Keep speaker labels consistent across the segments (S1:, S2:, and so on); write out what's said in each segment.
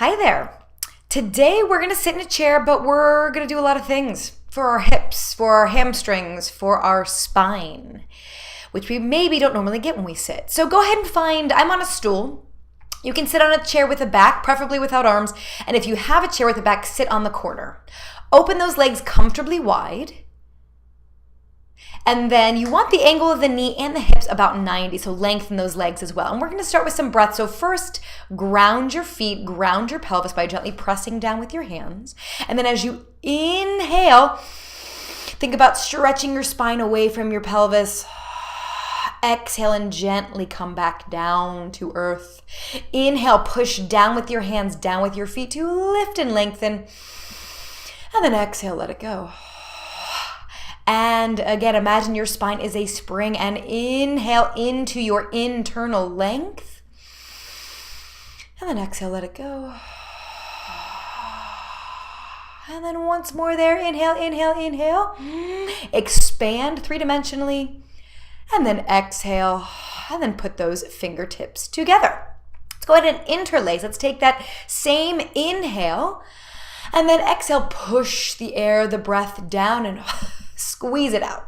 S1: Hi there. Today we're going to sit in a chair, but we're going to do a lot of things for our hips, for our hamstrings, for our spine, which we maybe don't normally get when we sit. So go ahead and I'm on a stool. You can sit on a chair with a back, preferably without arms. And if you have a chair with a back, sit on the corner. Open those legs comfortably wide. And then you want the angle of the knee and the hips about 90, so lengthen those legs as well. And we're going to start with some breath. So first, ground your feet, ground your pelvis by gently pressing down with your hands. And then as you inhale, think about stretching your spine away from your pelvis. Exhale and gently come back down to earth. Inhale, push down with your hands, down with your feet to lift and lengthen. And then exhale, let it go. And again, imagine your spine is a spring and inhale into your internal length. And then exhale, let it go. And then once more there, inhale, inhale, inhale. Expand three-dimensionally. And then exhale. And then put those fingertips together. Let's go ahead and interlace. Let's take that same inhale. And then exhale, push the air, the breath down and squeeze it out.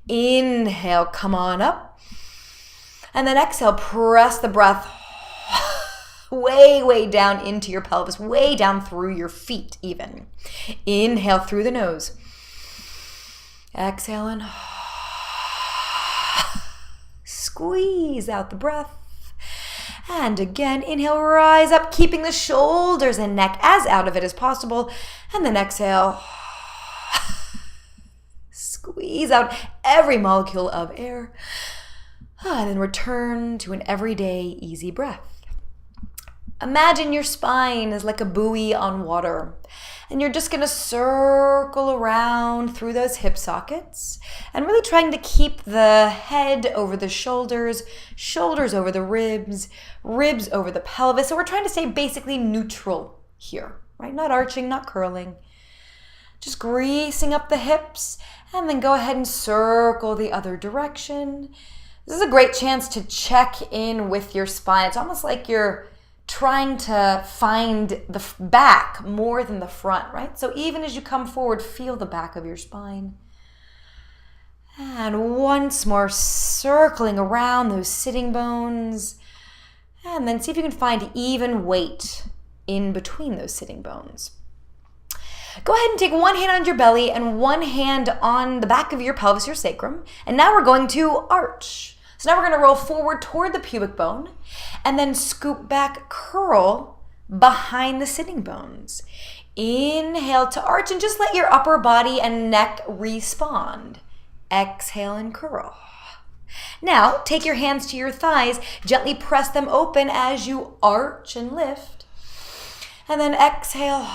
S1: Inhale, come on up. And then exhale, press the breath way, way down into your pelvis, way down through your feet even. Inhale through the nose. Exhale and squeeze out the breath. And again, inhale, rise up, keeping the shoulders and neck as out of it as possible. And then exhale. Squeeze out every molecule of air. And then return to an everyday easy breath. Imagine your spine is like a buoy on water. And you're just going to circle around through those hip sockets and really trying to keep the head over the shoulders, shoulders over the ribs, ribs over the pelvis. So we're trying to stay basically neutral here, right? Not arching, not curling. Just greasing up the hips and then go ahead and circle the other direction. This is a great chance to check in with your spine. It's almost like you're trying to find the back more than the front, right? So even as you come forward, feel the back of your spine. And once more, circling around those sitting bones. And then see if you can find even weight in between those sitting bones. Go ahead and take one hand on your belly and one hand on the back of your pelvis, your sacrum. And now we're going to arch. So now we're going to roll forward toward the pubic bone and then scoop back, curl behind the sitting bones. Inhale to arch and just let your upper body and neck respond. Exhale and curl. Now take your hands to your thighs, gently press them open as you arch and lift. And then exhale,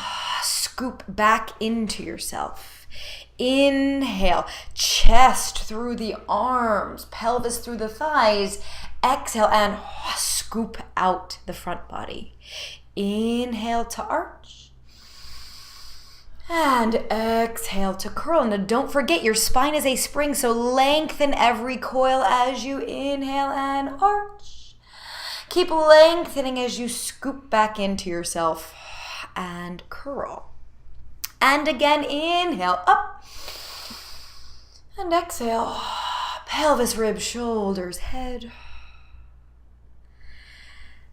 S1: scoop back into yourself. Inhale, chest through the arms, pelvis through the thighs. Exhale and scoop out the front body. Inhale to arch. And exhale to curl. Now don't forget your spine is a spring, so lengthen every coil as you inhale and arch. Keep lengthening as you scoop back into yourself and curl. And again, inhale, up. And exhale, pelvis, ribs, shoulders, head.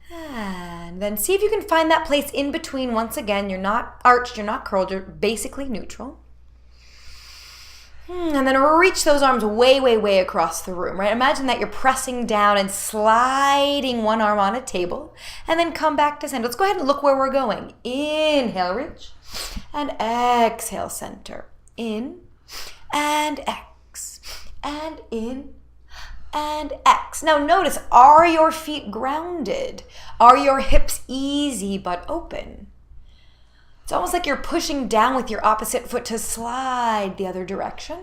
S1: And then see if you can find that place in between. Once again, you're not arched, you're not curled, you're basically neutral. And then reach those arms way, way, way across the room, right? Imagine that you're pressing down and sliding one arm on a table. And then come back to center. Let's go ahead and look where we're going. Inhale, reach. And exhale, center. In and X. And in and X. Now notice, are your feet grounded? Are your hips easy but open? It's almost like you're pushing down with your opposite foot to slide the other direction.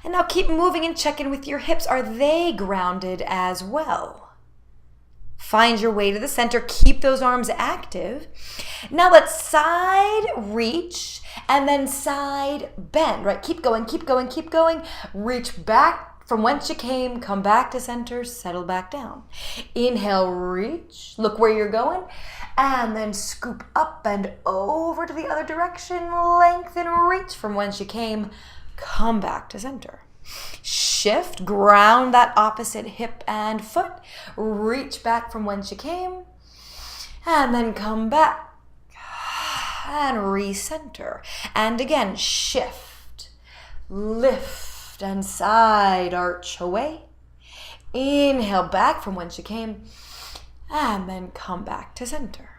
S1: And now keep moving and check in with your hips. Are they grounded as well? Find your way to the center. Keep those arms active. Now let's side reach and then side bend, right? Keep going, keep going, keep going. Reach back from whence you came. Come back to center. Settle back down. Inhale, reach. Look where you're going. And then scoop up and over to the other direction. Lengthen, reach from whence you came. Come back to center. Shift, ground that opposite hip and foot. Reach back from whence you came. And then come back. And recenter. And again, shift, lift, and side arch away. Inhale back from whence you came. And then come back to center.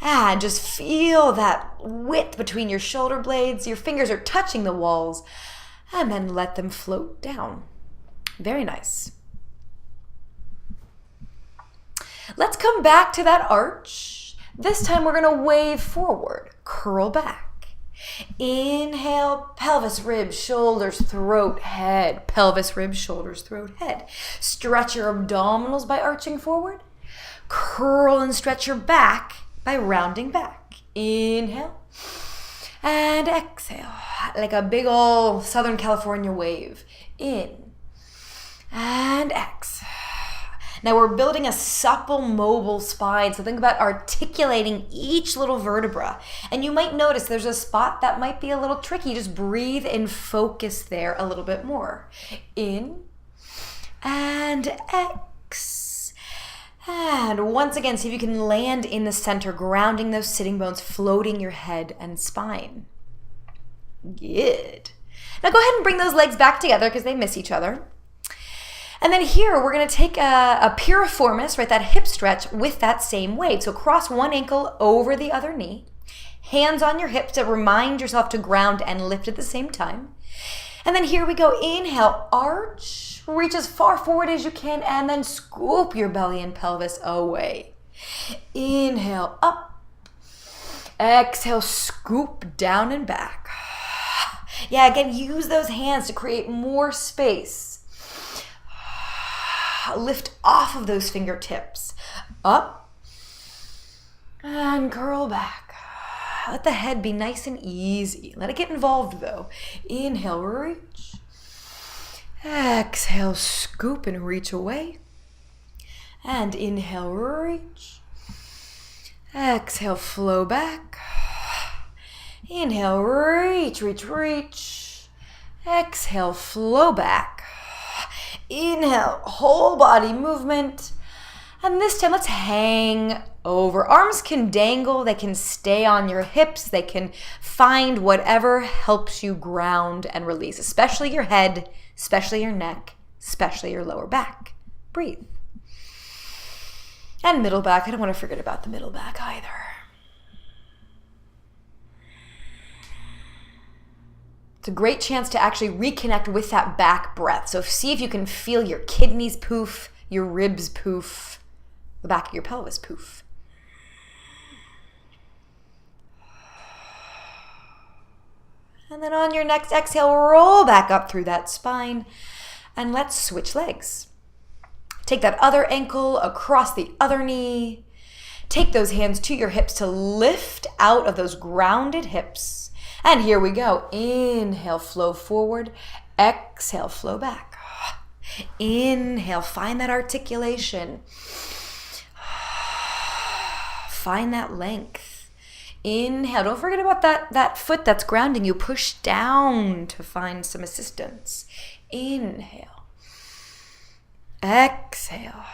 S1: And just feel that width between your shoulder blades. Your fingers are touching the walls. And then let them float down. Very nice. Let's come back to that arch. This time we're going to wave forward. Curl back. Inhale, pelvis, ribs, shoulders, throat, head. Pelvis, ribs, shoulders, throat, head. Stretch your abdominals by arching forward. Curl and stretch your back by rounding back. Inhale and exhale like a big old Southern California wave. In and exhale. Now we're building a supple, mobile spine. So think about articulating each little vertebra. And you might notice there's a spot that might be a little tricky. Just breathe and focus there a little bit more. In and exhale. And once again, see if you can land in the center, grounding those sitting bones, floating your head and spine. Good. Now go ahead and bring those legs back together because they miss each other. And then here, we're going to take a piriformis, right, that hip stretch with that same weight. So cross one ankle over the other knee. Hands on your hips to remind yourself to ground and lift at the same time. And then here we go. Inhale, arch, reach as far forward as you can, and then scoop your belly and pelvis away. Inhale, up. Exhale, scoop down and back. Yeah, again, use those hands to create more space. Lift off of those fingertips. Up. And curl back. Let the head be nice and easy. Let it get involved though. Inhale, reach. Exhale, scoop and reach away. And inhale, reach. Exhale, flow back. Inhale, reach, reach, reach. Exhale, flow back. Inhale, whole body movement. And this time, let's hang over. Arms can dangle, they can stay on your hips, they can find whatever helps you ground and release, especially your head, especially your neck, especially your lower back. Breathe. And middle back, I don't want to forget about the middle back either. It's a great chance to actually reconnect with that back breath. So see if you can feel your kidneys poof, your ribs poof, the back of your pelvis poof. And then on your next exhale, roll back up through that spine. And let's switch legs. Take that other ankle across the other knee. Take those hands to your hips to lift out of those grounded hips. And here we go. Inhale, flow forward. Exhale, flow back. Inhale, find that articulation. Find that length. Inhale, don't forget about that foot that's grounding you. Push down to find some assistance. Inhale. Exhale.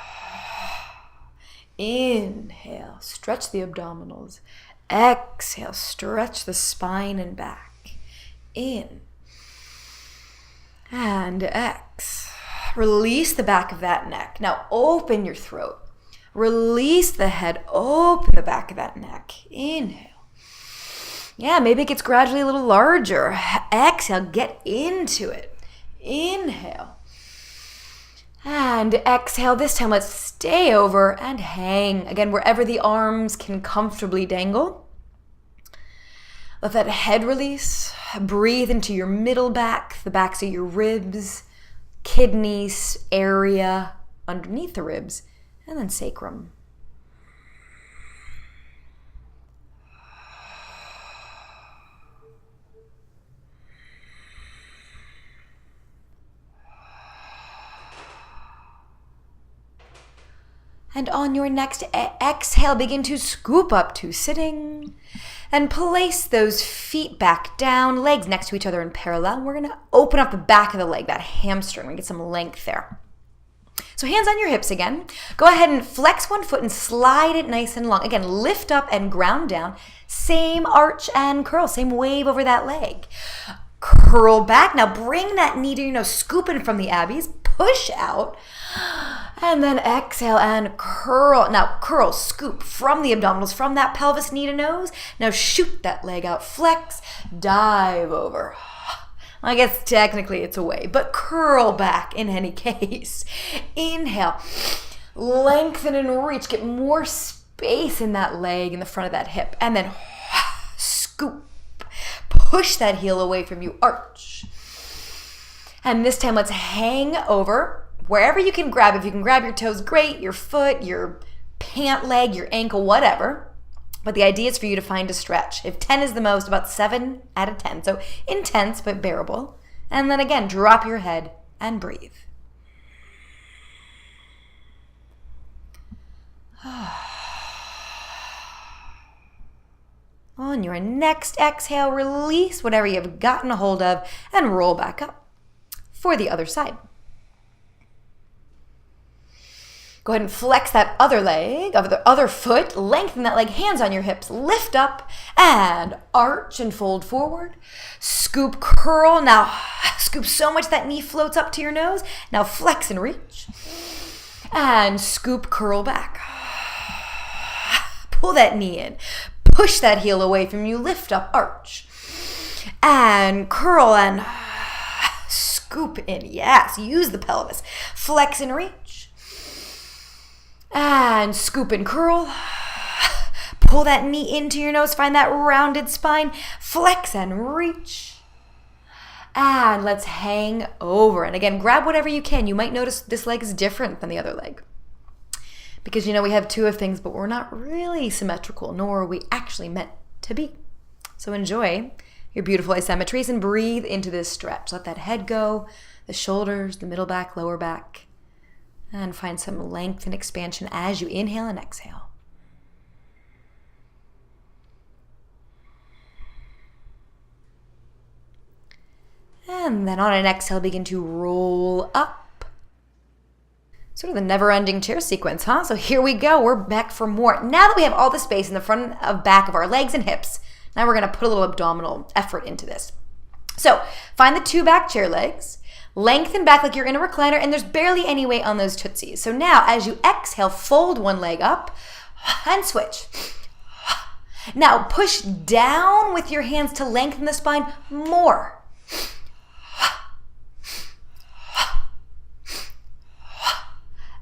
S1: Inhale, stretch the abdominals. Exhale, stretch the spine and back. In. And exhale. Release the back of that neck. Now open your throat. Release the head. Open the back of that neck. Inhale. Yeah, maybe it gets gradually a little larger. Exhale, get into it. Inhale. And exhale. This time, let's stay over and hang. Again, wherever the arms can comfortably dangle. Let that head release. Breathe into your middle back, the backs of your ribs, kidneys area underneath the ribs, and then sacrum. And on your next exhale, begin to scoop up to sitting. And place those feet back down, legs next to each other in parallel. We're going to open up the back of the leg, that hamstring. We're going to get some length there. So hands on your hips again. Go ahead and flex one foot and slide it nice and long. Again, lift up and ground down. Same arch and curl, same wave over that leg. Curl back. Now bring that knee to your nose, scooping from the abbeys. Push out. And then exhale and curl. Now curl, scoop from the abdominals, from that pelvis, knee to nose. Now shoot that leg out, flex, dive over. I guess technically it's away, but curl back in any case. Inhale, lengthen and reach. Get more space in that leg, in the front of that hip. And then scoop. Push that heel away from you, arch. And this time let's hang over. Wherever you can grab, if you can grab your toes, great, your foot, your pant leg, your ankle, whatever. But the idea is for you to find a stretch. If 10 is the most, about 7 out of 10. So intense, but bearable. And then again, drop your head and breathe. On your next exhale, release whatever you've gotten a hold of and roll back up for the other side. Go ahead and flex that other leg, of the other foot, lengthen that leg, hands on your hips, lift up and arch and fold forward. Scoop, curl. Now scoop so much that knee floats up to your nose. Now flex and reach. And scoop, curl back. Pull that knee in. Push that heel away from you, lift up, arch. And curl and scoop in. Yes, use the pelvis. Flex and reach. And scoop and curl. Pull that knee into your nose. Find that rounded spine. Flex and reach. And let's hang over. And again, grab whatever you can. You might notice this leg is different than the other leg. Because, we have two of things, but we're not really symmetrical, nor are we actually meant to be. So enjoy your beautiful asymmetries and breathe into this stretch. Let that head go, the shoulders, the middle back, lower back. And find some length and expansion as you inhale and exhale. And then on an exhale, begin to roll up. Sort of the never-ending chair sequence, huh? So here we go. We're back for more. Now that we have all the space in the front and back of our legs and hips, now we're going to put a little abdominal effort into this. So find the two back chair legs. Lengthen back like you're in a recliner, and there's barely any weight on those tootsies. So now, as you exhale, fold one leg up and switch. Now, push down with your hands to lengthen the spine more.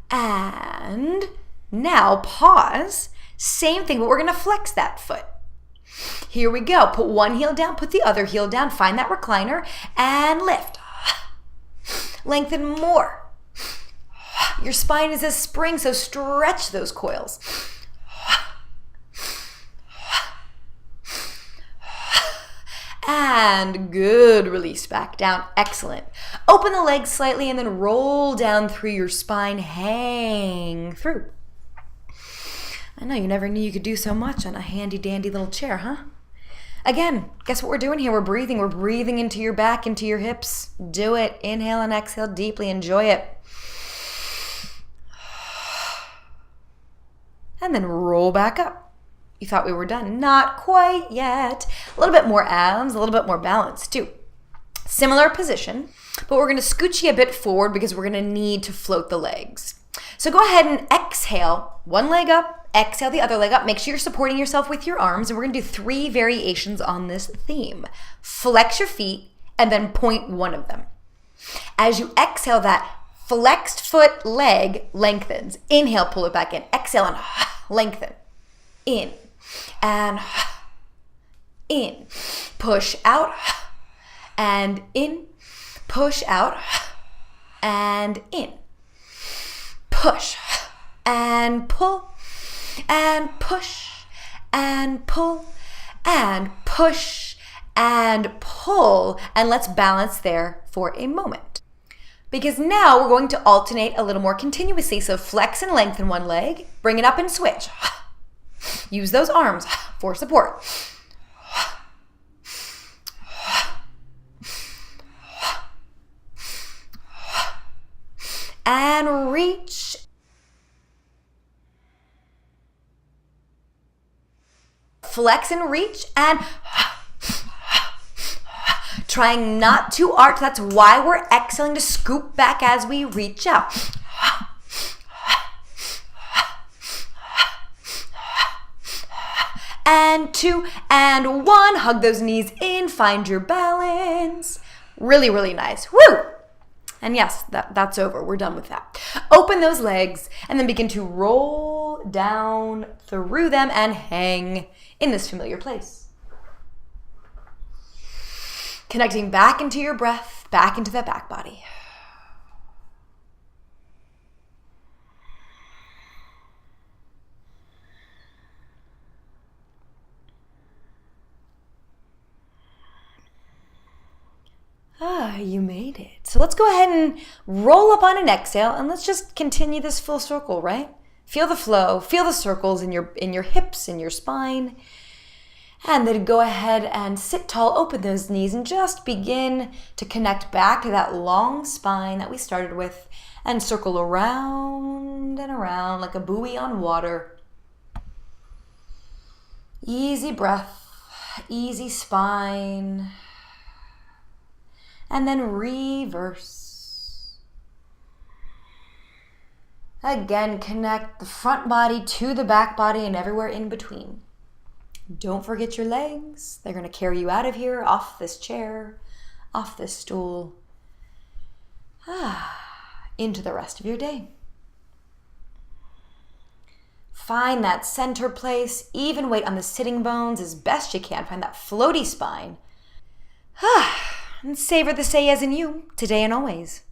S1: And now pause. Same thing, but we're going to flex that foot. Here we go. Put one heel down, put the other heel down, find that recliner, and lift. Lengthen more. Your spine is a spring, so stretch those coils. And good, release back down. Excellent. Open the legs slightly and then roll down through your spine. Hang through. I know, you never knew you could do so much on a handy dandy little chair, huh? Again, guess what we're doing here? We're breathing. We're breathing into your back, into your hips. Do it. Inhale and exhale deeply. Enjoy it. And then roll back up. You thought we were done. Not quite yet. A little bit more abs, a little bit more balance too. Similar position, but we're going to scooch you a bit forward because we're going to need to float the legs. So go ahead and exhale. One leg up, exhale the other leg up. Make sure you're supporting yourself with your arms, and we're going to do 3 variations on this theme. Flex your feet and then point one of them. As you exhale, that flexed foot leg lengthens. Inhale, pull it back in. Exhale and lengthen. In and in. Push out and in. Push out and in. Push and pull and push and pull and push and pull. And let's balance there for a moment. because now we're going to alternate a little more continuously. So flex and lengthen one leg, bring it up and switch. Use those arms for support. And reach. Flex and reach, and trying not to arch. That's why we're exhaling to scoop back as we reach out. And 2 and 1. Hug those knees in. Find your balance. Really, really nice. Woo! And yes, that's over. We're done with that. Open those legs and then begin to roll down through them and hang in this familiar place. Connecting back into your breath, back into that back body. You made it. So let's go ahead and roll up on an exhale, and let's just continue this full circle, right? Feel the flow, feel the circles in your hips, in your spine. And then go ahead and sit tall, open those knees, and just begin to connect back to that long spine that we started with, and circle around and around like a buoy on water. Easy breath, easy spine. And then reverse. Again, connect the front body to the back body and everywhere in between. Don't forget your legs. They're going to carry you out of here, off this chair, off this stool, into the rest of your day. Find that center place. Even weight on the sitting bones as best you can. Find that floaty spine. And savor the say as in you, today and always.